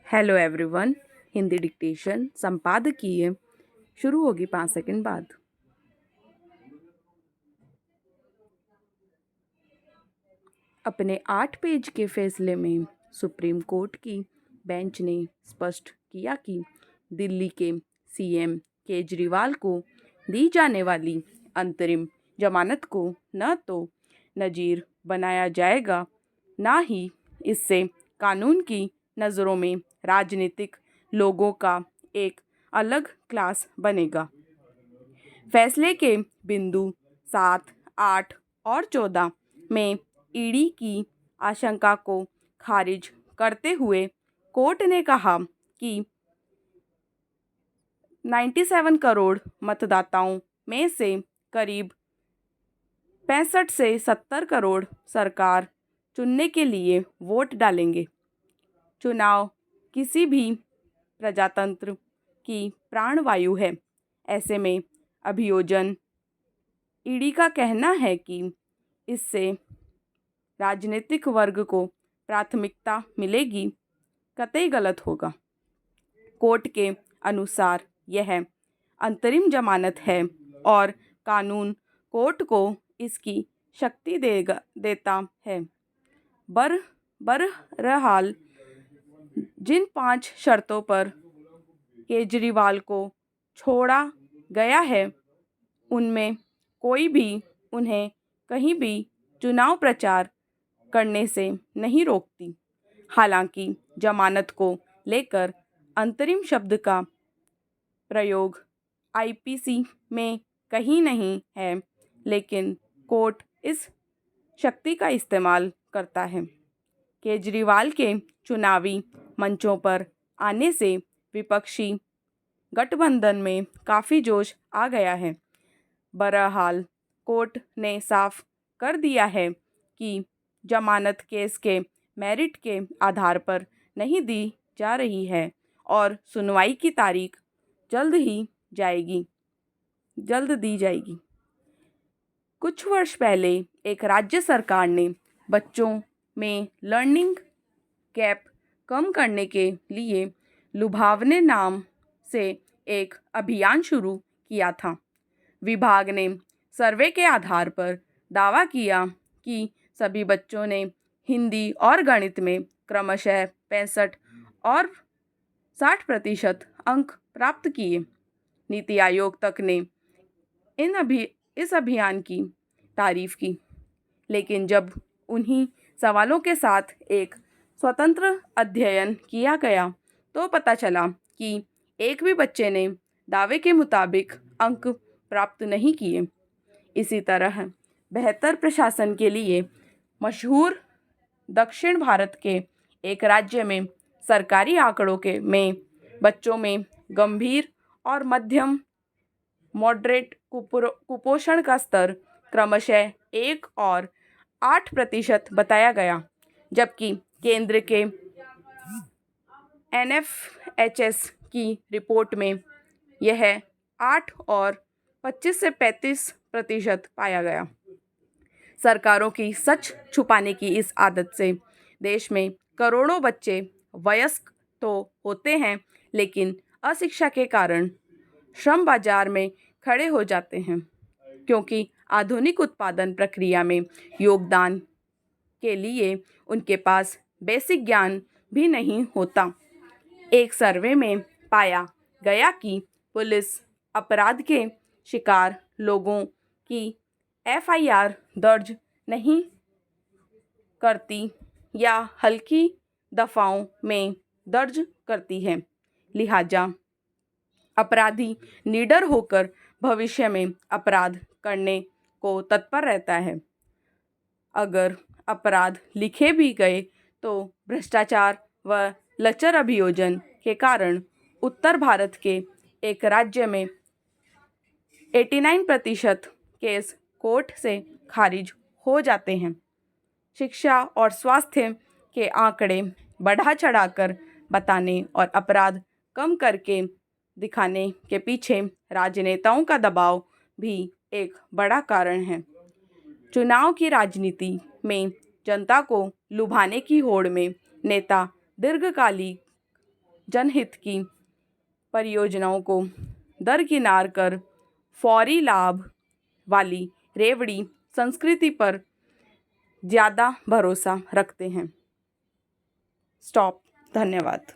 Hello everyone. Hindi dictation संपादकीय शुरू होगी 5 सेकंड बाद। अपने 8 पेज के फैसले में सुप्रीम कोर्ट की बेंच ने स्पष्ट किया कि दिल्ली के सीएम केजरीवाल को दी जाने वाली अंतरिम जमानत को न तो नजीर बनाया जाएगा, न ही इससे कानून की नज़रों में राजनीतिक लोगों का एक अलग क्लास बनेगा। फैसले के बिंदु 7, 8 और 14 में ईडी की आशंका को खारिज करते हुए कोर्ट ने कहा कि 97 करोड़ मतदाताओं में से करीब 65 से 70 करोड़ सरकार चुनने के लिए वोट डालेंगे। चुनाव किसी भी प्रजातंत्र की प्राणवायु है। ऐसे में अभियोजन ईडी का कहना है कि इससे राजनीतिक वर्ग को प्राथमिकता मिलेगी, कतई गलत होगा। कोर्ट के अनुसार यह अंतरिम जमानत है और कानून कोर्ट को इसकी शक्ति देता है। बहरहाल जिन 5 शर्तों पर केजरीवाल को छोड़ा गया है, उनमें कोई भी उन्हें कहीं भी चुनाव प्रचार करने से नहीं रोकती। हालांकि जमानत को लेकर अंतरिम शब्द का प्रयोग आईपीसी में कहीं नहीं है, लेकिन कोर्ट इस शक्ति का इस्तेमाल करता है। केजरीवाल के चुनावी मंचों पर आने से विपक्षी गठबंधन में काफ़ी जोश आ गया है। बहरहाल कोर्ट ने साफ कर दिया है कि जमानत केस के मेरिट के आधार पर नहीं दी जा रही है और सुनवाई की तारीख जल्द दी जाएगी। कुछ वर्ष पहले एक राज्य सरकार ने बच्चों में लर्निंग गैप कम करने के लिए लुभावने नाम से एक अभियान शुरू किया था। विभाग ने सर्वे के आधार पर दावा किया कि सभी बच्चों ने हिंदी और गणित में क्रमशः 65 और 60% अंक प्राप्त किए। नीति आयोग तक ने इस अभियान की तारीफ की, लेकिन जब उन्हीं सवालों के साथ एक स्वतंत्र अध्ययन किया गया तो पता चला कि एक भी बच्चे ने दावे के मुताबिक अंक प्राप्त नहीं किए। इसी तरह बेहतर प्रशासन के लिए मशहूर दक्षिण भारत के एक राज्य में सरकारी आंकड़ों में बच्चों में गंभीर और मध्यम मॉडरेट कुपोषण का स्तर क्रमशः 1 और 8% बताया गया, जबकि केंद्र के एनएफएचएस की रिपोर्ट में यह 8 और 25 से 35% पाया गया। सरकारों की सच छुपाने की इस आदत से देश में करोड़ों बच्चे वयस्क तो होते हैं, लेकिन अशिक्षा के कारण श्रम बाजार में खड़े हो जाते हैं, क्योंकि आधुनिक उत्पादन प्रक्रिया में योगदान के लिए उनके पास बेसिक ज्ञान भी नहीं होता। एक सर्वे में पाया गया कि पुलिस अपराध के शिकार लोगों की एफआईआर दर्ज नहीं करती या हल्की दफाओं में दर्ज करती है। लिहाजा अपराधी निडर होकर भविष्य में अपराध करने को तत्पर रहता है। अगर अपराध लिखे भी गए तो भ्रष्टाचार व लचर अभियोजन के कारण उत्तर भारत के एक राज्य में 89% केस कोर्ट से खारिज हो जाते हैं। शिक्षा और स्वास्थ्य के आंकड़े बढ़ा चढ़ाकर बताने और अपराध कम करके दिखाने के पीछे राजनेताओं का दबाव भी एक बड़ा कारण है। चुनाव की राजनीति में जनता को लुभाने की होड़ में नेता दीर्घकालिक जनहित की परियोजनाओं को दरकिनार कर फौरी लाभ वाली रेवड़ी संस्कृति पर ज़्यादा भरोसा रखते हैं। स्टॉप। धन्यवाद।